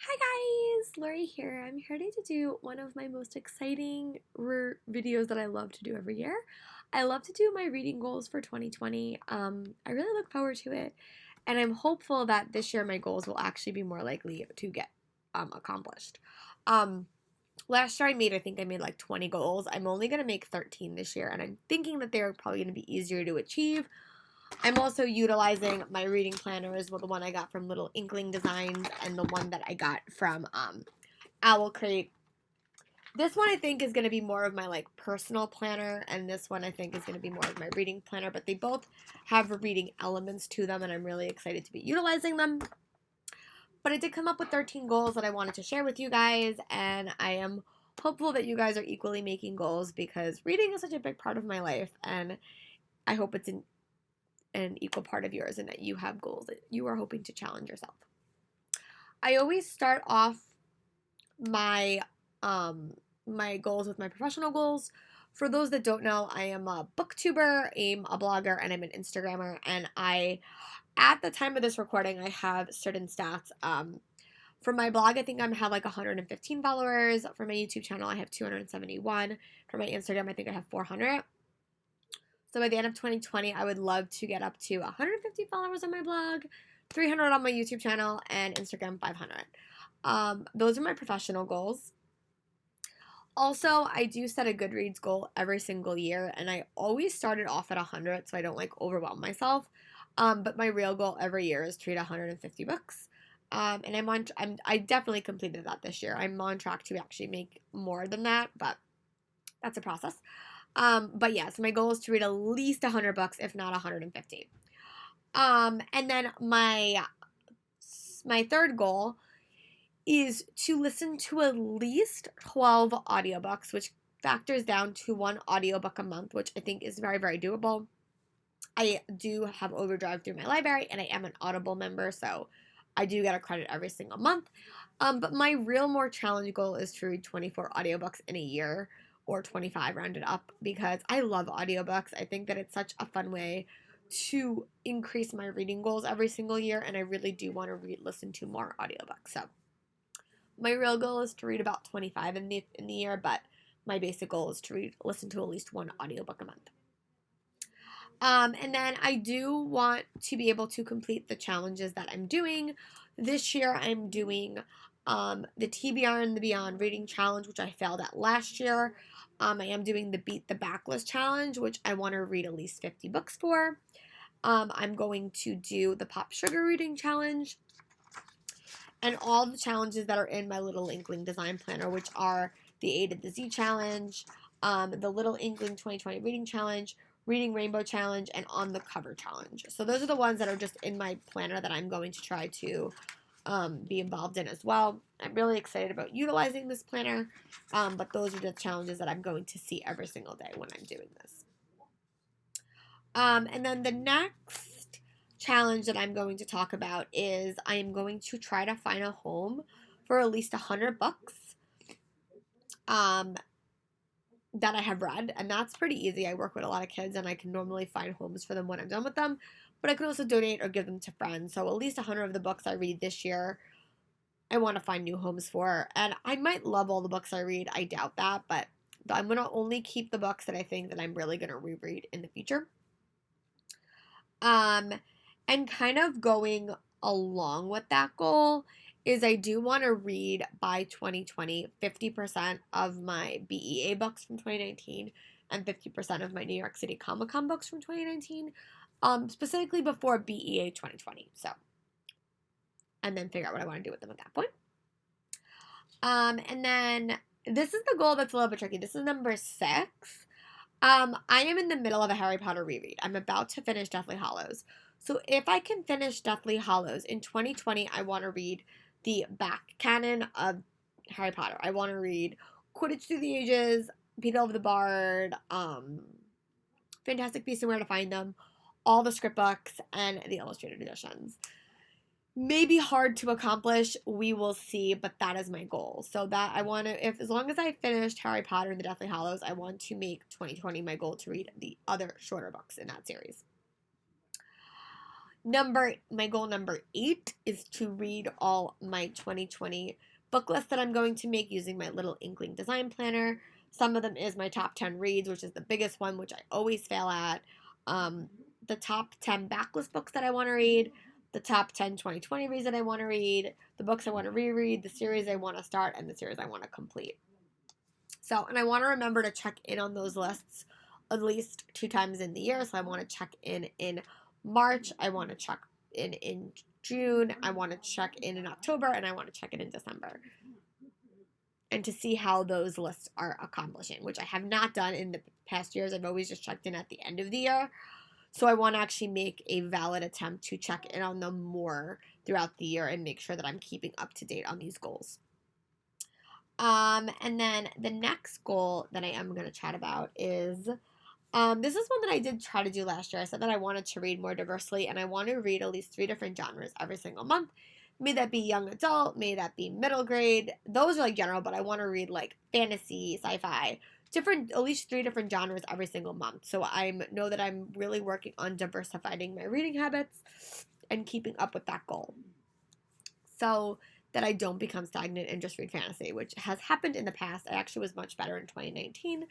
Hi guys, Lori here. I'm here today to do one of my most exciting videos that I love to do every year. I love to do my reading goals for 2020. I really look forward to it, and I'm hopeful that this year my goals will actually be more likely to get accomplished. Um, Last year I think I made like 20 goals. I'm only gonna make 13 this year, and I'm thinking that they're probably gonna be easier to achieve. I'm also utilizing my reading planners, well, the one I got from Little Inkling Designs and the one that I got from Owl Crate. This one I think is going to be more of my like personal planner, and this one I think is going to be more of my reading planner, but they both have reading elements to them, and I'm really excited to be utilizing them. But I did come up with 13 goals that I wanted to share with you guys, and I am hopeful that you guys are equally making goals because reading is such a big part of my life, and I hope it's an equal part of yours and that you have goals that you are hoping to challenge yourself. I always start off my my goals with my professional goals. For those that don't know, I am a booktuber, I'm a blogger, and I'm an Instagrammer. And at the time of this recording, I have certain stats. For my blog, I think I have like 115 followers. For my YouTube channel, I have 271. For my Instagram, I think I have 400. So by the end of 2020, I would love to get up to 150 followers on my blog, 300 on my YouTube channel, and Instagram 500. Those are my professional goals. Also, I do set a Goodreads goal every single year, and I always start it off at 100 so I don't like overwhelm myself. But my real goal every year is to read 150 books. And I definitely completed that this year. I'm on track to actually make more than that, but that's a process. But yes, my goal is to read at least 100 books, if not 150. And then my third goal is to listen to at least 12 audiobooks, which factors down to one audiobook a month, which I think is very, very doable. I do have Overdrive through my library, and I am an Audible member, so I do get a credit every single month. But my real more challenge goal is to read 24 audiobooks in a year, or 25 rounded up, because I love audiobooks. I think that it's such a fun way to increase my reading goals every single year, and I really do want to listen to more audiobooks. So my real goal is to read about 25 in the year, but my basic goal is to listen to at least one audiobook a month. And then I do want to be able to complete the challenges that I'm doing. This year I'm doing the TBR and the Beyond Reading Challenge, which I failed at last year. I am doing the Beat the Backlist Challenge, which I want to read at least 50 books for. I'm going to do the Pop Sugar Reading Challenge and all the challenges that are in my Little Inkling Design Planner, which are the A to the Z Challenge, the Little Inkling 2020 Reading Challenge, Reading Rainbow Challenge, and On the Cover Challenge. So those are the ones that are just in my planner that I'm going to try to be involved in as well. I'm really excited about utilizing this planner, but those are the challenges that I'm going to see every single day when I'm doing this. And then the next challenge that I'm going to talk about is I am going to try to find a home for at least 100 books um, that I have read, and that's pretty easy. I work with a lot of kids, and I can normally find homes for them when I'm done with them, but I can also donate or give them to friends. So at least 100 of the books I read this year, I want to find new homes for, and I might love all the books I read. I doubt that, but I'm going to only keep the books that I think that I'm really going to reread in the future. Um, and kind of going along with that goal is I do want to read by 2020 50% of my BEA books from 2019 and 50% of my New York City Comic Con books from 2019, specifically before BEA 2020. So, and then figure out what I want to do with them at that point. And then this is the goal that's a little bit tricky. This is number 6. I am in the middle of a Harry Potter reread. I'm about to finish Deathly Hallows. So if I can finish Deathly Hallows in 2020, I want to read the back canon of Harry Potter. I want to read Quidditch Through the Ages, Beedle of the Bard, Fantastic Beasts and Where to Find Them, all the script books, and the illustrated editions. Maybe hard to accomplish, we will see, but that is my goal. So that I want to, if as long as I finished Harry Potter and the Deathly Hallows, I want to make 2020 my goal to read the other shorter books in that series. My goal number 8 is to read all my 2020 book list that I'm going to make using my little Inkling design planner. Some of them is my top 10 reads, which is the biggest one, which I always fail at. Um, the top 10 backlist books that I want to read, the top 10 2020 reads that I want to read, the books I want to reread, the series I want to start, and the series I want to complete. So, and I want to remember to check in on those lists at least 2 times in the year. So I want to check in March, I want to check in June, I want to check in October, and I want to check in December. And to see how those lists are accomplishing, which I have not done in the past years. I've always just checked in at the end of the year. So I want to actually make a valid attempt to check in on them more throughout the year and make sure that I'm keeping up to date on these goals. And then the next goal that I am going to chat about is this is one that I did try to do last year. I said that I wanted to read more diversely, and I want to read at least 3 different genres every single month. May that be young adult, may that be middle grade. Those are like general, but I want to read like fantasy, sci-fi, at least 3 different genres every single month. So I know that I'm really working on diversifying my reading habits and keeping up with that goal, so that I don't become stagnant and just read fantasy, which has happened in the past. I actually was much better in 2019,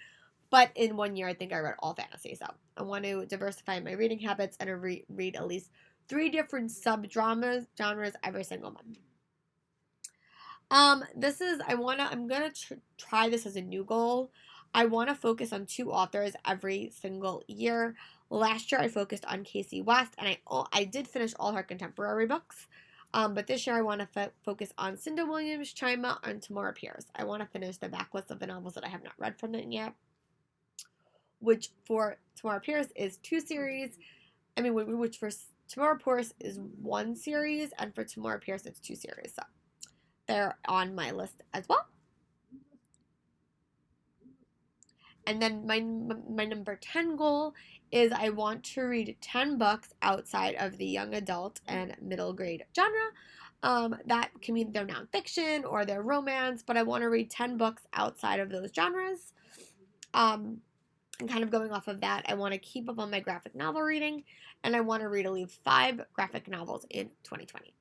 but in 1 year I think I read all fantasy. So I want to diversify my reading habits and read at least 3 different genres every single month. I'm gonna try this as a new goal. I want to focus on 2 authors every single year. Last year I focused on Casey West, and I did finish all her contemporary books. But this year I want to focus on Cinda Williams, Chima, and Tamora Pierce. I want to finish the backlist of the novels that I have not read from them yet, which for Tamora Pierce is 2 series. Which for Tamora Pierce is 1 series, and for Tamora Pierce it's 2 series. So they're on my list as well. And then my number 10 goal is I want to read 10 books outside of the young adult and middle grade genre. That can mean they're nonfiction or they're romance, but I want to read 10 books outside of those genres. And kind of going off of that, I want to keep up on my graphic novel reading, and I want to read at least 5 graphic novels in 2020.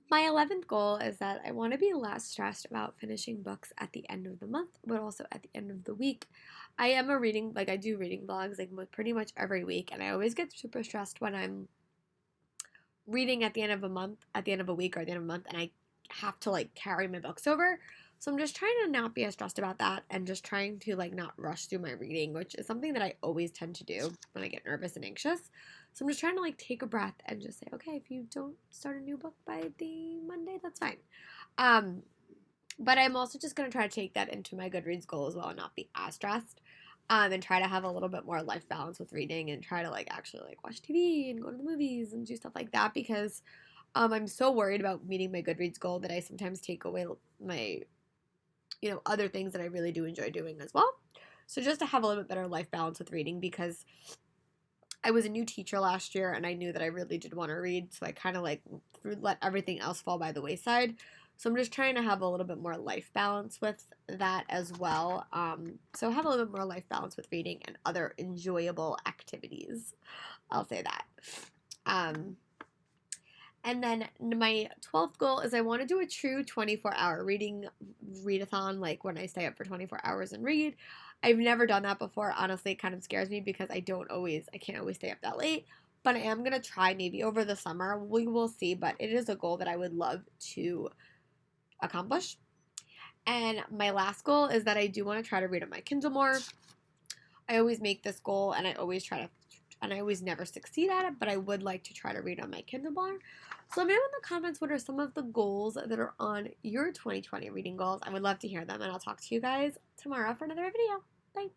My 11th goal is that I want to be less stressed about finishing books at the end of the month, but also at the end of the week. I do reading vlogs pretty much every week, and I always get super stressed when I'm reading at the end of a week, or at the end of a month, and I have to carry my books over. So I'm just trying to not be as stressed about that, and just trying to not rush through my reading, which is something that I always tend to do when I get nervous and anxious. So I'm just trying to take a breath and just say, okay, if you don't start a new book by the Monday, that's fine. But I'm also just going to try to take that into my Goodreads goal as well, and not be as stressed. And try to have a little bit more life balance with reading, and try to actually watch TV and go to the movies and do stuff like that, because I'm so worried about meeting my Goodreads goal that I sometimes take away my other things that I really do enjoy doing as well. So just to have a little bit better life balance with reading, because I was a new teacher last year and I knew that I really did want to read, so I kind of let everything else fall by the wayside. So I'm just trying to have a little bit more life balance with that as well. So have a little bit more life balance with reading and other enjoyable activities. I'll say that. And then my 12th goal is I want to do a true 24-hour readathon, when I stay up for 24 hours and read. I've never done that before. Honestly, it kind of scares me because I can't always stay up that late. But I am going to try maybe over the summer. We will see, but it is a goal that I would love to accomplish. And my last goal is that I do want to try to read on my Kindle more. I always make this goal, and I always never succeed at it, but I would like to try to read on my Kindle more. So let me know in the comments what are some of the goals that are on your 2020 reading goals. I would love to hear them, and I'll talk to you guys tomorrow for another video. Bye.